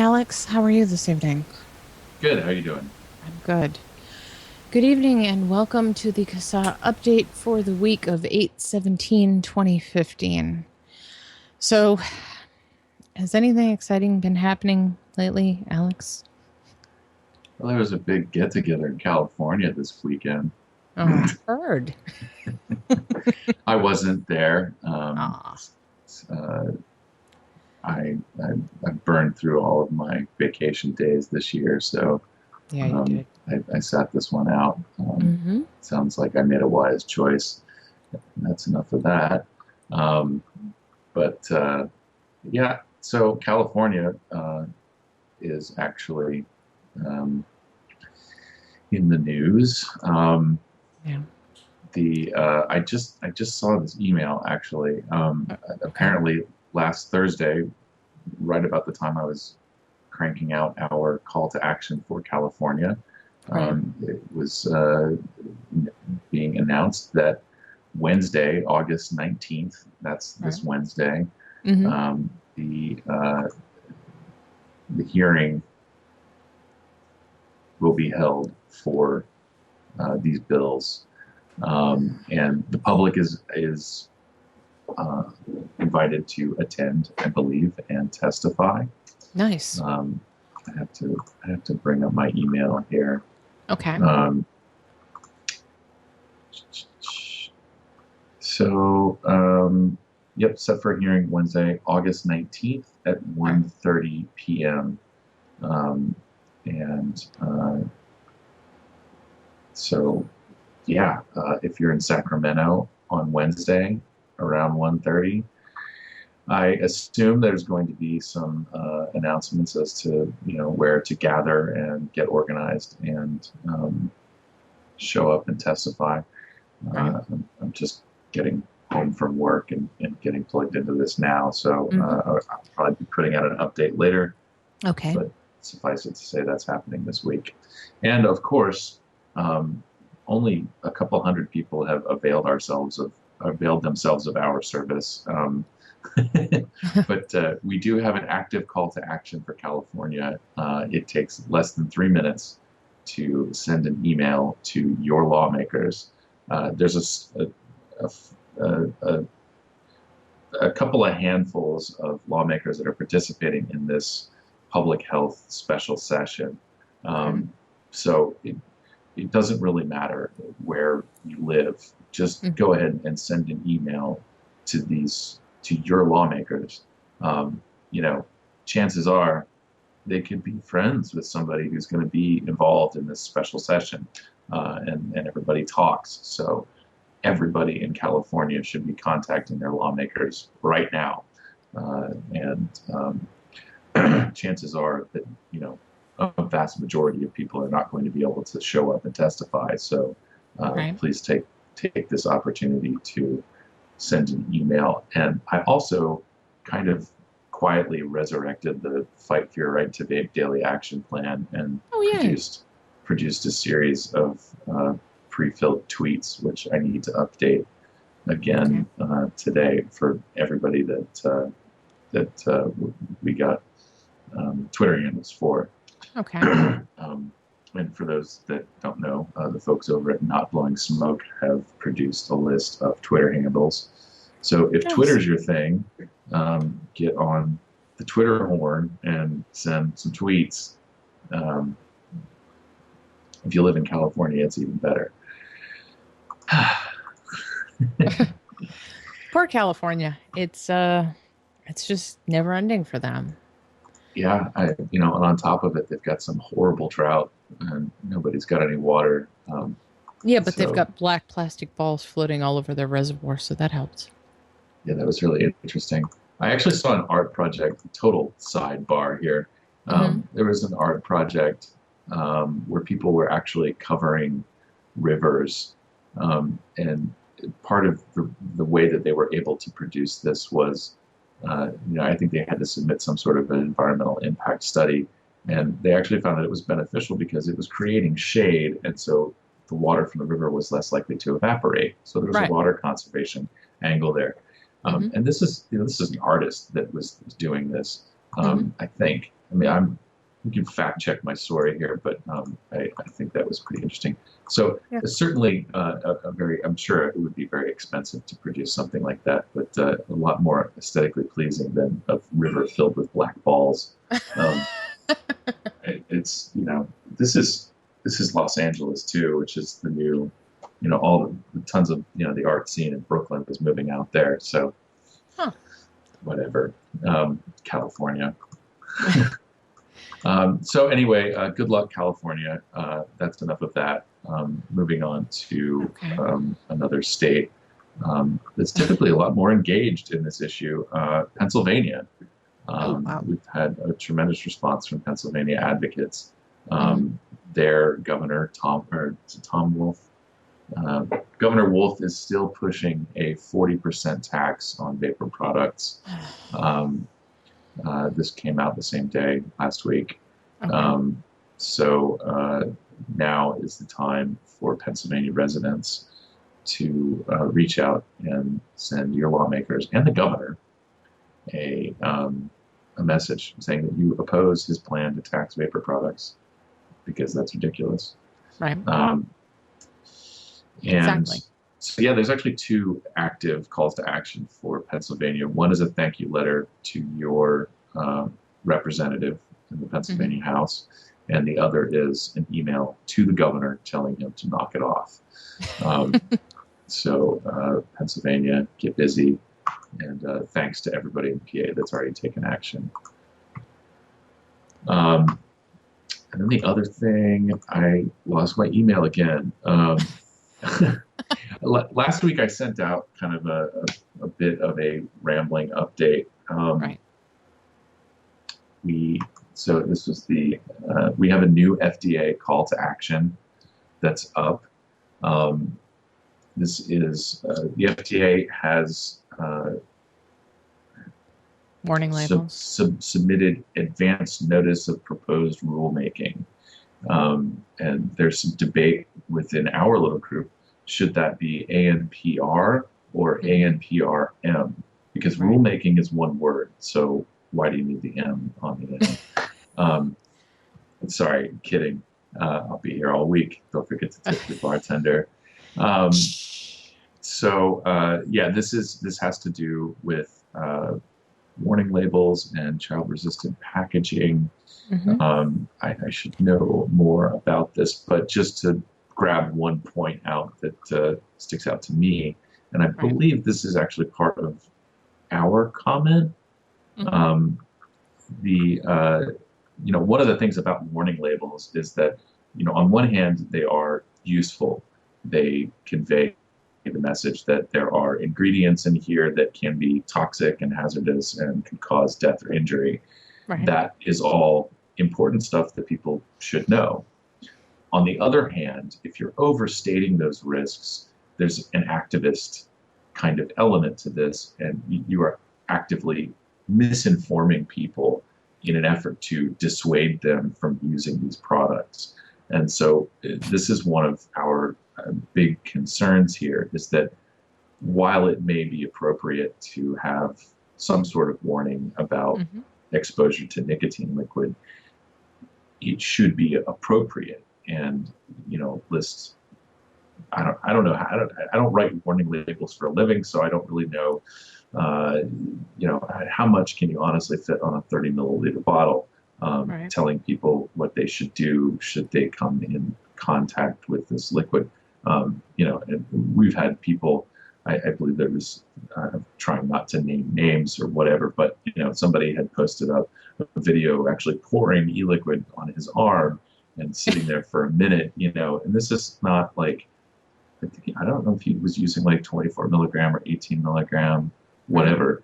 Alex. How are you this evening? Good. How you doing? I'm good. Good evening and welcome to the CASAA update for the week of 8/17/2015. So, has anything exciting been happening lately, Alex? Well, there was a big get together in California this weekend. Oh, heard. I wasn't there. Ah, Uh, I burned through all of my vacation days this year, so yeah, you did. I sat this one out. Mm-hmm. Sounds like I made a wise choice. That's enough of that. Um, but yeah, so California is actually um, in the news. Yeah. I just saw this email actually. Okay. Apparently last Thursday, right about the time I was cranking out our call to action for California, Right. it was being announced that Wednesday, August 19th, that's Right. this Wednesday, Mm-hmm. um, the hearing will be held for these bills. And the public is uh, invited to attend, I believe, and testify. Nice. Um, I have to bring up my email here. Okay. Um, yep, set for hearing Wednesday, August 19th at All right. 1:30 p.m. Um, and so, yeah, if you're in Sacramento on Wednesday around 1:30, I assume there's going to be some announcements as to where to gather and get organized and show up and testify. Right. I'm just getting home from work and getting plugged into this now, so Mm-hmm. I'll probably be putting out an update later. Okay. But suffice it to say that's happening this week, and of course, um, only a couple hundred people have availed themselves of our service. But we do have an active call to action for California. It takes less than 3 minutes to send an email to your lawmakers. There's a, a, a couple of handfuls of lawmakers that are participating in this public health special session. Okay. So it doesn't really matter where you live. Just Mm. go ahead and send an email to your lawmakers. You know, chances are they could be friends with somebody who's going to be involved in this special session, and everybody talks. So everybody in California should be contacting their lawmakers right now, and chances are that a vast majority of people are not going to be able to show up and testify. So Right. please take this opportunity to send an email. And I also kind of quietly resurrected the Fight for Your Right to Vape Daily Action Plan and Oh, yay. produced a series of pre-filled tweets, which I need to update Okay. again today for everybody that we got Twitter handles for. Okay. um, and for those that don't know, the folks over at NotBlowingSmoke have produced a list of Twitter handles. So if Nice. Twitter's your thing, get on the Twitter horn and send some tweets. Um, if you live in California, it's even better. Poor California. It's just never ending for them. Yeah, and on top of it, they've got some horrible drought, and nobody's got any water. Yeah, but they've So got black plastic balls floating all over their reservoir, so that helps. yeah, that was really interesting. I actually saw an art project, total sidebar here. Mm-hmm. There was an art project where people were actually covering rivers. And part of the way that they were able to produce this was, I think they had to submit some sort of an environmental impact study. And they actually found that it was beneficial because it was creating shade. And so the water from the river was less likely to evaporate. So there was a Right. water conservation angle there. Mm-hmm. And this is an artist that was doing this, Mm-hmm. I think. I mean, you can fact check my story here, but I think that was pretty interesting. So Yeah. certainly I'm sure it would be very expensive to produce something like that, but a lot more aesthetically pleasing than a river filled with black balls. It's, this is Los Angeles too, which is the new, all the tons of, the art scene in Brooklyn is moving out there. So whatever, California. So anyway, good luck, California. That's enough of that. Moving on to another state that's typically a lot more engaged in this issue, Pennsylvania. We've had a tremendous response from Pennsylvania advocates. Their governor, Tom Wolf, Governor Wolf is still pushing a 40% tax on vapor products. This came out the same day last week. So now is the time for Pennsylvania residents to reach out and send your lawmakers and the governor a message saying that you oppose his plan to tax vapor products because that's ridiculous. Right. Exactly. So yeah, there's actually two active calls to action for Pennsylvania. One is a thank you letter to your representative in the Pennsylvania House, and the other is an email to the governor telling him to knock it off. So Pennsylvania, get busy, and thanks to everybody in PA that's already taken action. And then the other thing, I lost my email again. Last week I sent out kind of a bit of a rambling update. So this was we have a new FDA call to action that's up. This is, the FDA has warning labels. Submitted advance notice of proposed rulemaking. And there's some debate within our little group. Should that be ANPR or ANPRM? Because rulemaking is one word, so why do you need the M on the end? Sorry, kidding. I'll be here all week. Don't forget to tip your bartender. Yeah, this has to do with warning labels and child-resistant packaging. I should know more about this, but just to grab one point out that sticks out to me, and I believe this is actually part of our comment. One of the things about warning labels is that, on one hand, they are useful. They convey the message that there are ingredients in here that can be toxic and hazardous and can cause death or injury. That is all important stuff that people should know. On the other hand, if you're overstating those risks, there's an activist kind of element to this, and you are actively misinforming people in an effort to dissuade them from using these products. And so this is one of our big concerns here, is that while it may be appropriate to have some sort of warning about exposure to nicotine liquid, it should be appropriate and list. I don't know. I don't write warning labels for a living, so I don't really know. How much can you honestly fit on a 30 milliliter bottle? Telling people what they should do should they come in contact with this liquid. And we've had people. I believe there was trying not to name names or whatever, but somebody had posted up a video actually pouring e-liquid on his arm and sitting there for a minute, and this is not like, I don't know if he was using like 24 milligram or 18 milligram, whatever.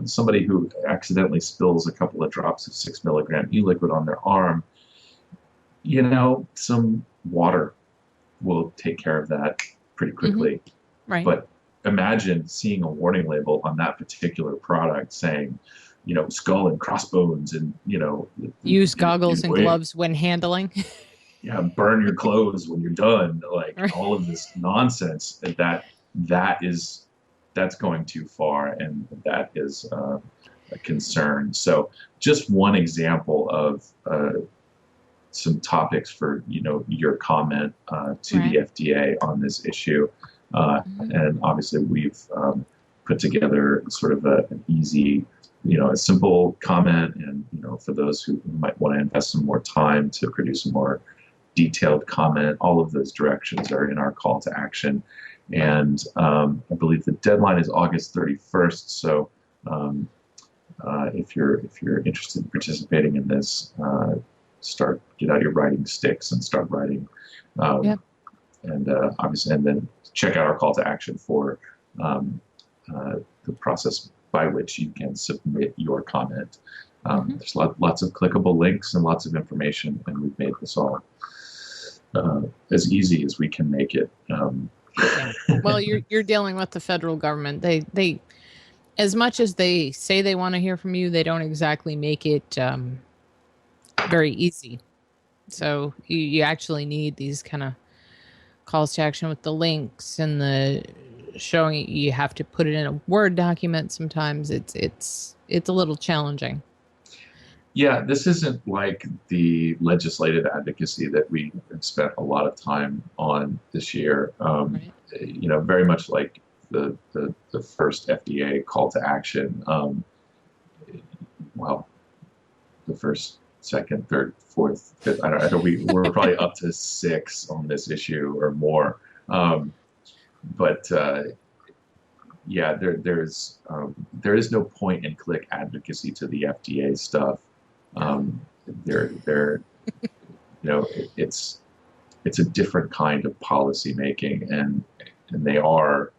Somebody who accidentally spills a couple of drops of 6 milligram e-liquid on their arm, some water will take care of that pretty quickly. But imagine seeing a warning label on that particular product saying, skull and crossbones, and use goggles and gloves when handling. Yeah, burn your clothes when you're done. Like all of this nonsense that's going too far, and that is a concern. So just one example of some topics for your comment to the FDA on this issue, and obviously we've put together sort of an easy, a simple comment, and for those who might want to invest some more time to produce a more detailed comment, all of those directions are in our call to action. And I believe the deadline is August 31st. So if you're interested in participating in this, get out your writing sticks and start writing. And obviously, and then check out our call to action for the process by which you can submit your comment. There's lots of clickable links and lots of information, and we've made this all as easy as we can make it. Well, you're dealing with the federal government. They as much as they say they want to hear from you, they don't exactly make it very easy. So you actually need these kind of calls to action with the links and the showing. You have to put it in a Word document. Sometimes it's a little challenging. Yeah, this isn't like the legislative advocacy that we have spent a lot of time on this year. Right. Very much like the first FDA call to action. Well, the first, second, third, fourth, fifth. I don't. We're probably up to 6 on this issue or more. But there is no point and click advocacy to the FDA stuff. It's a different kind of policy making, and they are,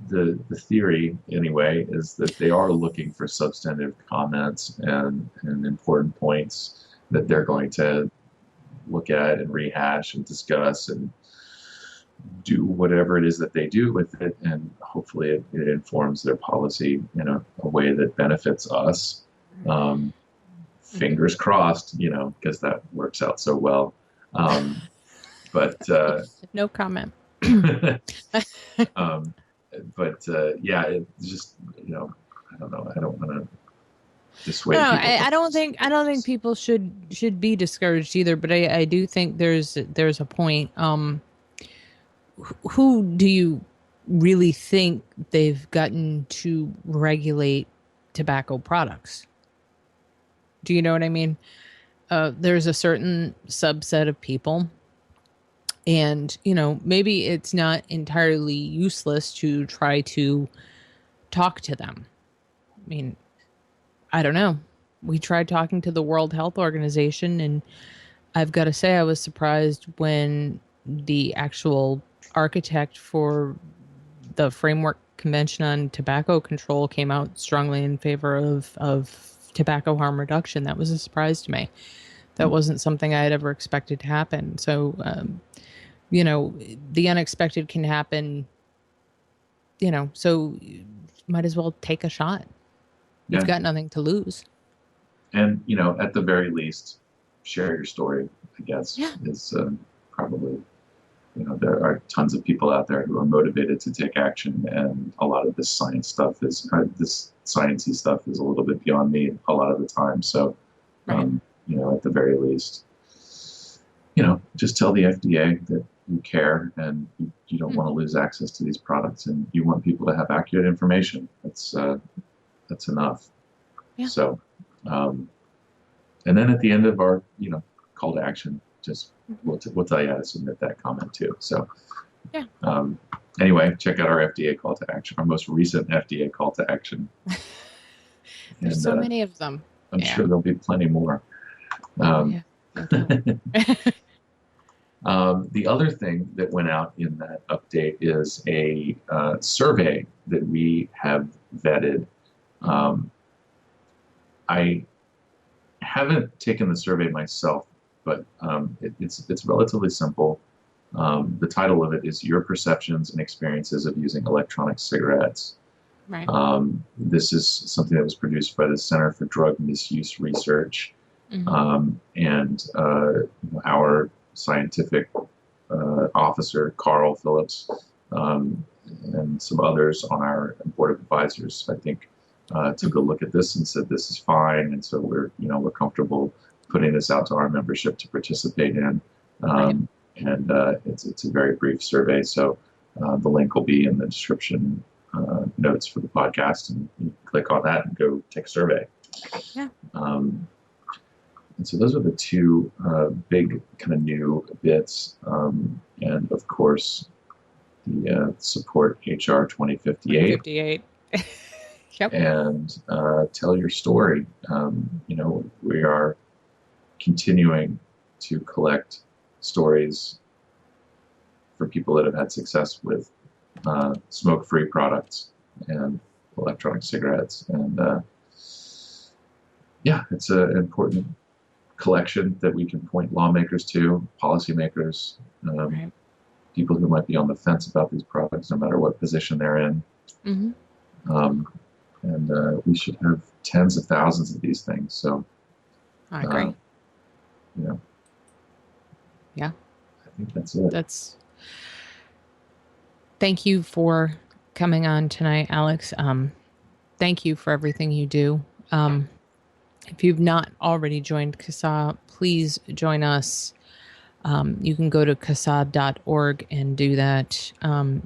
the theory anyway is that they are looking for substantive comments and important points that they're going to look at and rehash and discuss and do whatever it is that they do with it, and hopefully it informs their policy in a way that benefits us. Fingers crossed, because that works out so well. But no comment. It's just, I don't know. I don't want to dissuade No, people. I don't think people should be discouraged either. But I do think there's a point. Who do you really think they've gotten to regulate tobacco products? Do you know what I mean? There's a certain subset of people, and maybe it's not entirely useless to try to talk to them. I mean, I don't know. We tried talking to the World Health Organization, and I've got to say I was surprised when the actual architect for the Framework Convention on Tobacco Control came out strongly in favor of tobacco harm reduction. That was a surprise to me. That wasn't something I had ever expected to happen. So, the unexpected can happen, so you might as well take a shot. Yeah. You've got nothing to lose. And, at the very least, share your story, I guess, is probably, there are tons of people out there who are motivated to take action, and a lot of this science stuff this sciencey stuff is a little bit beyond me a lot of the time. So, right. At the very least, just tell the FDA that you care and you don't want to lose access to these products, and you want people to have accurate information. That's enough. Yeah. So, and then at the end of our, call to action, just we'll tell you how to submit that comment too. So, anyway, check out our FDA call to action, our most recent FDA call to action. There's so many of them. I'm sure there'll be plenty more. The other thing that went out in that update is a survey that we have vetted. I haven't taken the survey myself, but it's relatively simple. The title of it is Your Perceptions and Experiences of Using Electronic Cigarettes. Right. This is something that was produced by the Center for Drug Misuse Research. And our scientific officer, Carl Phillips, and some others on our board of advisors, I think, took a look at this and said this is fine, and so we're comfortable putting this out to our membership to participate in. Right. And it's a very brief survey, so the link will be in the description notes for the podcast, and you can click on that and go take a survey. Yeah. And so those are the two big kind of new bits, and of course the support HR 2058. 58. Yep. And tell your story. We are continuing to collect stories for people that have had success with smoke-free products and electronic cigarettes. And it's an important collection that we can point lawmakers to, policymakers, Right. people who might be on the fence about these products, no matter what position they're in. Mm-hmm. And we should have tens of thousands of these things. So I agree. Yeah. I think that's it. Thank you for coming on tonight, Alex. Thank you for everything you do. If you've not already joined CASAA, please join us. You can go to CASAA.org and do that.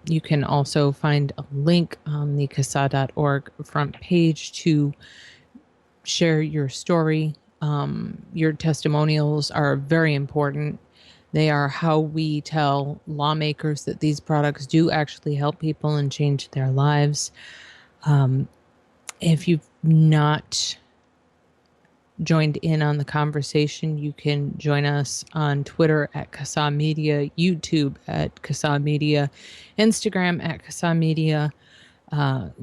You can also find a link on the CASAA.org front page to share your story. Your testimonials are very important. They are how we tell lawmakers that these products do actually help people and change their lives. If you've not joined in on the conversation, you can join us on Twitter at CASAA Media, YouTube at CASAA Media, Instagram at CASAA Media,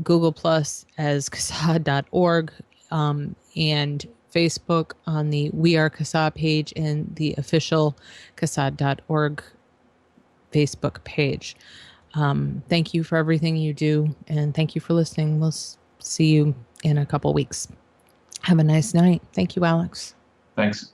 Google Plus as CASAA.org, and Facebook on the We Are CASAA page and the official CASAA.org Facebook page. Thank you for everything you do, and thank you for listening. We'll see you in a couple weeks. Have a nice night. Thank you, Alex. Thanks.